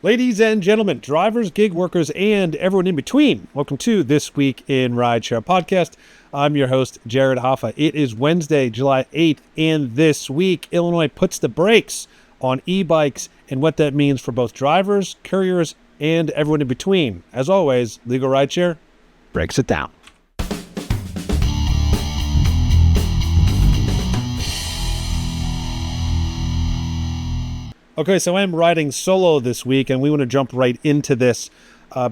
Ladies and gentlemen, drivers, gig workers, and everyone in between, welcome to This Week in Rideshare podcast. I'm your host, Jared Hoffa. It is Wednesday, July 8th, and this week, Illinois puts the brakes on e-bikes and what that means for both drivers, couriers, and everyone in between. As always, Legal Rideshare breaks it down. Okay, so I'm riding solo this week, and we want to jump right into this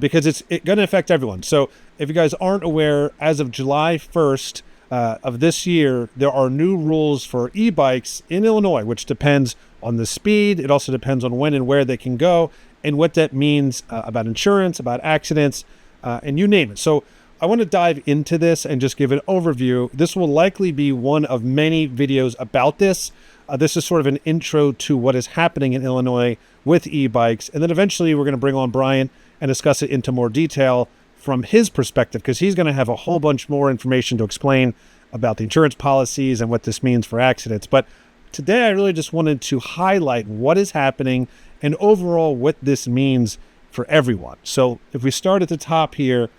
because it's going to affect everyone. So if you guys aren't aware, as of July 1st of this year, there are new rules for e-bikes in Illinois, which depends on the speed. It also depends on when and where they can go and what that means about insurance, about accidents, and you name it. So I want to dive into this and just give an overview. This will likely be one of many videos about this. This is sort of an intro to what is happening in Illinois with e-bikes. And then eventually we're going to bring on Brian and discuss it into more detail from his perspective, because he's going to have a whole bunch more information to explain about the insurance policies and what this means for accidents. But today I really just wanted to highlight what is happening and overall what this means for everyone. So if we start at the top here,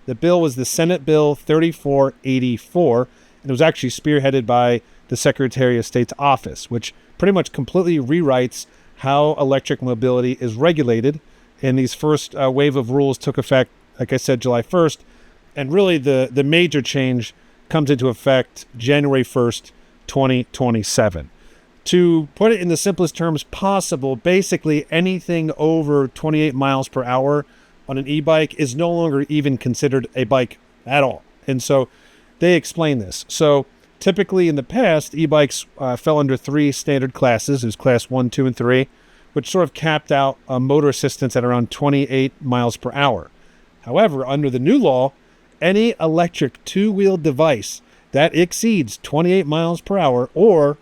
the bill was the Senate Bill 3484, and it was actually spearheaded by the Secretary of State's office, which pretty much completely rewrites how electric mobility is regulated. And these first wave of rules took effect, like I said, July 1st. And really the major change comes into effect January 1st, 2027. To put it in the simplest terms possible, basically anything over 28 miles per hour on an e-bike is no longer even considered a bike at all. And so they explain this. So typically in the past, e-bikes fell under three standard classes. There's class 1, 2, and 3, which sort of capped out motor assistance at around 28 miles per hour. However, under the new law, any electric two-wheel device that exceeds 28 miles per hour or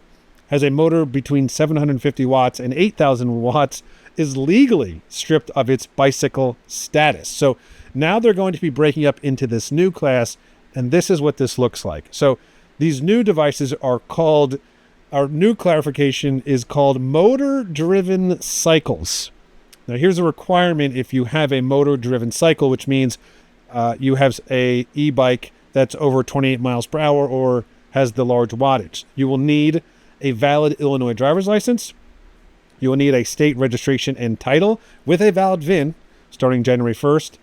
has a motor between 750 watts and 8,000 watts is legally stripped of its bicycle status. So now they're going to be breaking up into this new class, and this is what this looks like. So these new devices are called, our new clarification is called motor-driven cycles. Now here's a requirement if you have a motor-driven cycle, which means you have a e-bike that's over 28 miles per hour or has the large wattage. You will need a valid Illinois driver's license. You will need a state registration and title with a valid VIN starting January 1st,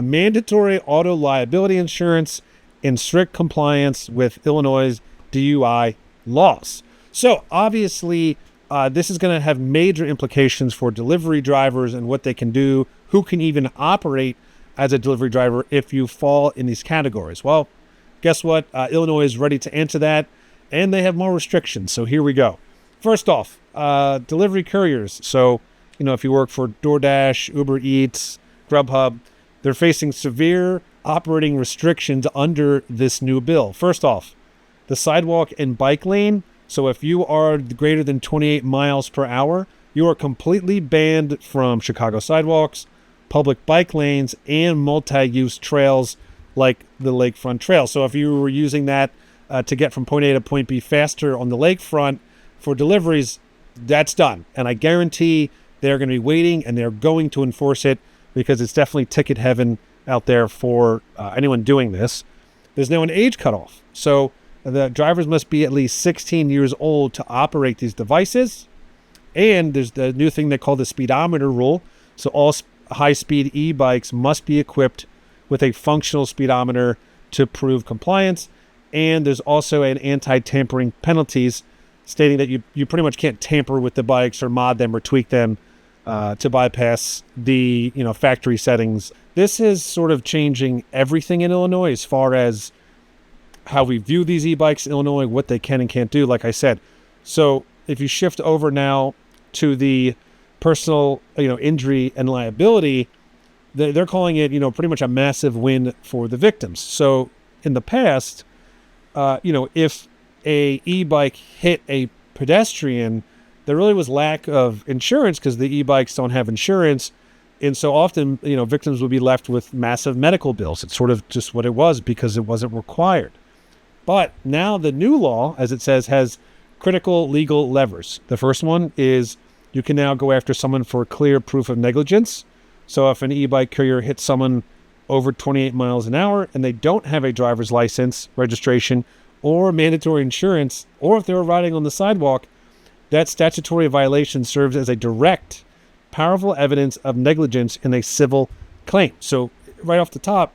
mandatory auto liability insurance, in strict compliance with Illinois' DUI laws. So obviously, this is going to have major implications for delivery drivers and what they can do, who can even operate as a delivery driver if you fall in these categories. Well, guess what? Illinois is ready to answer that, and they have more restrictions. So here we go. First off, delivery couriers. So, if you work for DoorDash, Uber Eats, Grubhub, they're facing severe operating restrictions under this new bill. First off, the sidewalk and bike lane. So if you are greater than 28 miles per hour, you are completely banned from Chicago sidewalks, public bike lanes, and multi-use trails like the lakefront trail. So if you were using that to get from point A to point B faster on the lakefront for deliveries, that's done. And I guarantee they're going to be waiting and they're going to enforce it, because it's definitely ticket heaven out there for anyone doing this. There's now an age cutoff. So the drivers must be at least 16 years old to operate these devices. And there's the new thing they call the speedometer rule. So all high-speed e-bikes must be equipped with a functional speedometer to prove compliance. And there's also an anti-tampering penalties stating that you pretty much can't tamper with the bikes or mod them or tweak them to bypass the factory settings. This is sort of changing everything in Illinois as far as how we view these e-bikes in Illinois, what they can and can't do, like I said. So if you shift over now to the personal injury and liability, they're calling it pretty much a massive win for the victims. So in the past, if a e-bike hit a pedestrian, there really was lack of insurance because the e-bikes don't have insurance. And so often, victims would be left with massive medical bills. It's sort of just what it was because it wasn't required. But now the new law, as it says, has critical legal levers. The first one is you can now go after someone for clear proof of negligence. So if an e-bike courier hits someone over 28 miles an hour and they don't have a driver's license, registration, or mandatory insurance, or if they were riding on the sidewalk, that statutory violation serves as a direct, powerful evidence of negligence in a civil claim. So right off the top,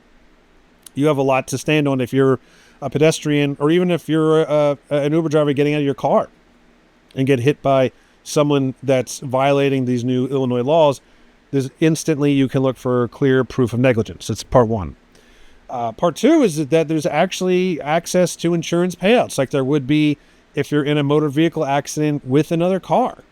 you have a lot to stand on if you're a pedestrian, or even if you're an Uber driver getting out of your car and get hit by someone that's violating these new Illinois laws. There's instantly you can look for clear proof of negligence. That's part one. Part two is that there's actually access to insurance payouts like there would be if you're in a motor vehicle accident with another car.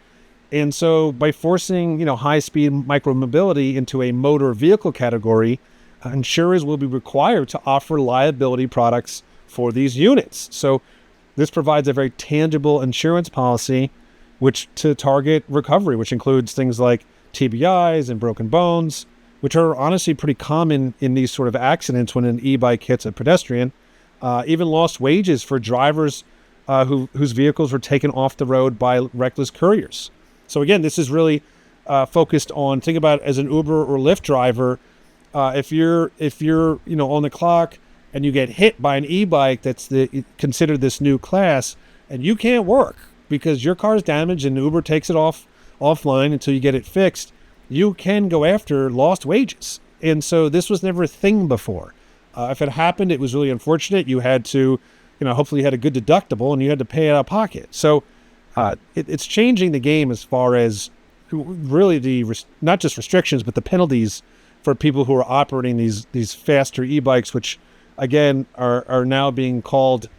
And so by forcing, high-speed micromobility into a motor vehicle category, insurers will be required to offer liability products for these units. So this provides a very tangible insurance policy which to target recovery, which includes things like TBIs and broken bones, which are honestly pretty common in these sort of accidents when an e-bike hits a pedestrian. Even lost wages for drivers whose vehicles were taken off the road by reckless couriers. So again, this is really focused on, think about it as an Uber or Lyft driver. If you're on the clock and you get hit by an e-bike that's considered this new class, and you can't work because your car's damaged and Uber takes it offline until you get it fixed, you can go after lost wages. And so this was never a thing before. If it happened, it was really unfortunate. You had to, hopefully you had a good deductible and you had to pay it out of pocket. So it's changing the game as far as really not just restrictions, but the penalties for people who are operating these faster e-bikes, which again are now being called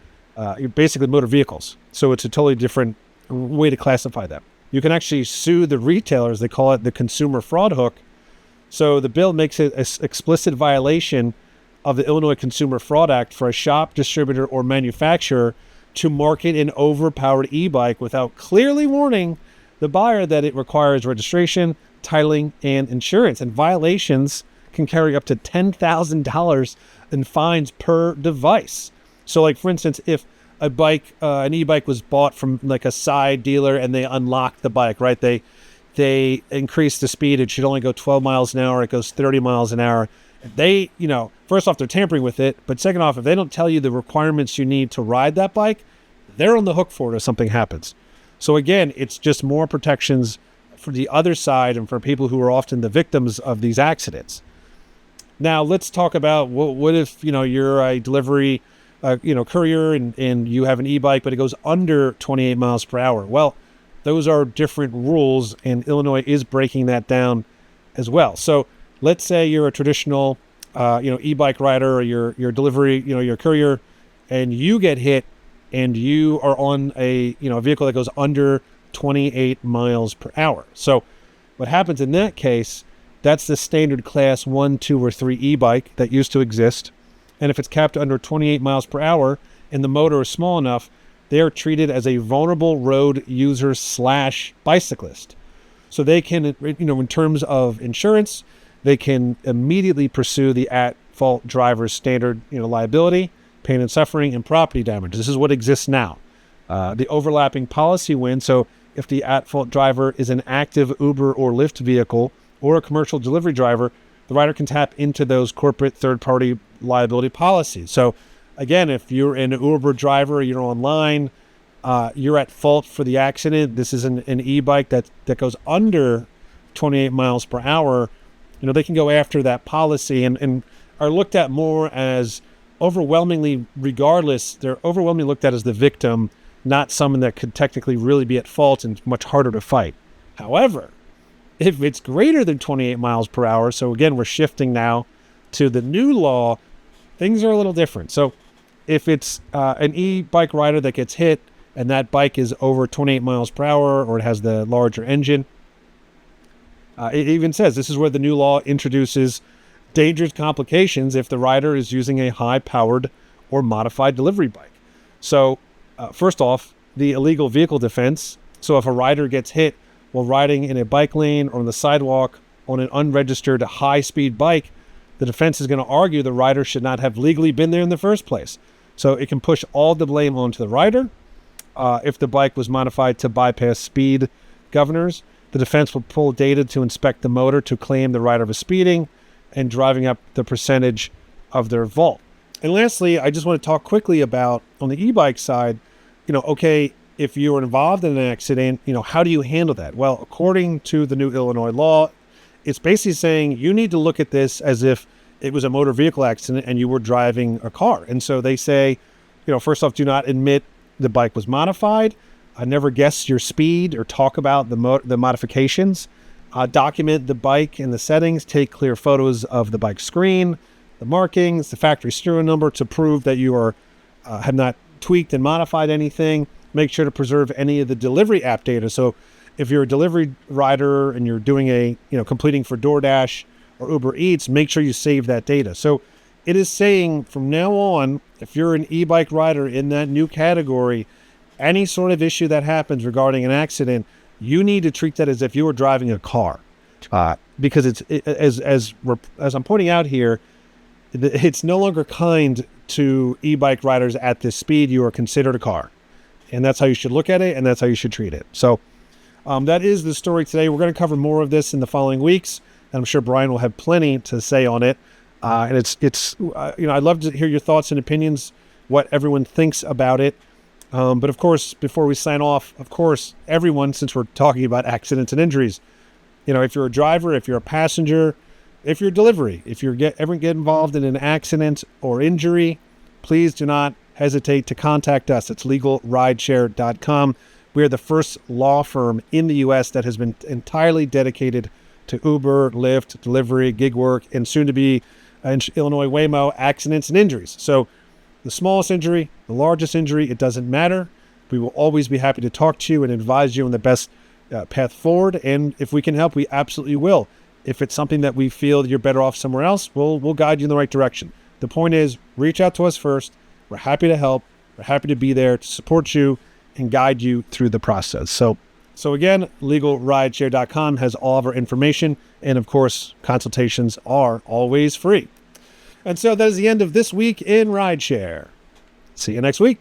basically motor vehicles. So it's a totally different way to classify them. You can actually sue the retailers. They call it the consumer fraud hook. So the bill makes it an explicit violation of the Illinois Consumer Fraud Act for a shop, distributor, or manufacturer to market an overpowered e-bike without clearly warning the buyer that it requires registration, titling, and insurance. And violations can carry up to $10,000 in fines per device. So like, for instance, if an e-bike was bought from like a side dealer and they unlock the bike, right? They increase the speed. It should only go 12 miles an hour. It goes 30 miles an hour. They, first off, they're tampering with it. But second off, if they don't tell you the requirements you need to ride that bike, they're on the hook for it if something happens. So again, it's just more protections for the other side and for people who are often the victims of these accidents. Now, let's talk about what if, you're a delivery courier and you have an e-bike, but it goes under 28 miles per hour. Well, those are different rules, and Illinois is breaking that down as well. So let's say you're a traditional, e-bike rider, or your delivery, your courier, and you get hit and you are on a vehicle that goes under 28 miles per hour. So what happens in that case, that's the standard class 1, 2, or 3 e-bike that used to exist. And if it's capped under 28 miles per hour and the motor is small enough, they are treated as a vulnerable road user / bicyclist. So they can, in terms of insurance, they can immediately pursue the at-fault driver's standard, liability, pain and suffering, and property damage. This is what exists now. The overlapping policy wins. So if the at-fault driver is an active Uber or Lyft vehicle or a commercial delivery driver, the rider can tap into those corporate third-party liability policies. So again, if you're an Uber driver, you're online, you're at fault for the accident. This is an e-bike that goes under 28 miles per hour. They can go after that policy and are looked at more as overwhelmingly, regardless, they're overwhelmingly looked at as the victim, not someone that could technically really be at fault and much harder to fight. However, if it's greater than 28 miles per hour, so again, we're shifting now to the new law, things are a little different. So if it's an e-bike rider that gets hit and that bike is over 28 miles per hour or it has the larger engine, it even says this is where the new law introduces dangerous complications if the rider is using a high-powered or modified delivery bike. So first off, the illegal vehicle defense. So if a rider gets hit while riding in a bike lane or on the sidewalk on an unregistered high-speed bike, the defense is going to argue the rider should not have legally been there in the first place. So it can push all the blame onto the rider if the bike was modified to bypass speed governors. The defense will pull data to inspect the motor to claim the rider was speeding and driving up the percentage of their vault. And lastly, I just want to talk quickly about, on the e-bike side, okay, if you were involved in an accident, how do you handle that? Well, according to the new Illinois law, it's basically saying you need to look at this as if it was a motor vehicle accident and you were driving a car. And so they say, first off, do not admit the bike was modified. Never guess your speed or talk about the modifications. Document the bike and the settings. Take clear photos of the bike screen, the markings, the factory serial number to prove that you have not tweaked and modified anything. Make sure to preserve any of the delivery app data. So if you're a delivery rider and you're doing completing for DoorDash or Uber Eats, make sure you save that data. So it is saying from now on, if you're an e-bike rider in that new category, any sort of issue that happens regarding an accident, you need to treat that as if you were driving a car. Because as I'm pointing out here, it's no longer kind to e-bike riders at this speed. You are considered a car. And that's how you should look at it, and that's how you should treat it. So that is the story today. We're going to cover more of this in the following weeks, and I'm sure Brian will have plenty to say on it. And I'd love to hear your thoughts and opinions, what everyone thinks about it. But of course, before we sign off, everyone, since we're talking about accidents and injuries, if you're a driver, if you're a passenger, if you're a delivery, if you ever get involved in an accident or injury, please do not hesitate to contact us. It's LegalRideshare.com. We are the first law firm in the U.S. that has been entirely dedicated to Uber, Lyft, delivery, gig work, and soon to be Illinois Waymo accidents and injuries. So the smallest injury, the largest injury, it doesn't matter. We will always be happy to talk to you and advise you on the best path forward. And if we can help, we absolutely will. If it's something that we feel that you're better off somewhere else, we'll guide you in the right direction. The point is, reach out to us first. We're happy to help. We're happy to be there to support you and guide you through the process. So again, LegalRideshare.com has all of our information. And of course, consultations are always free. And so that is the end of this week in Rideshare. See you next week.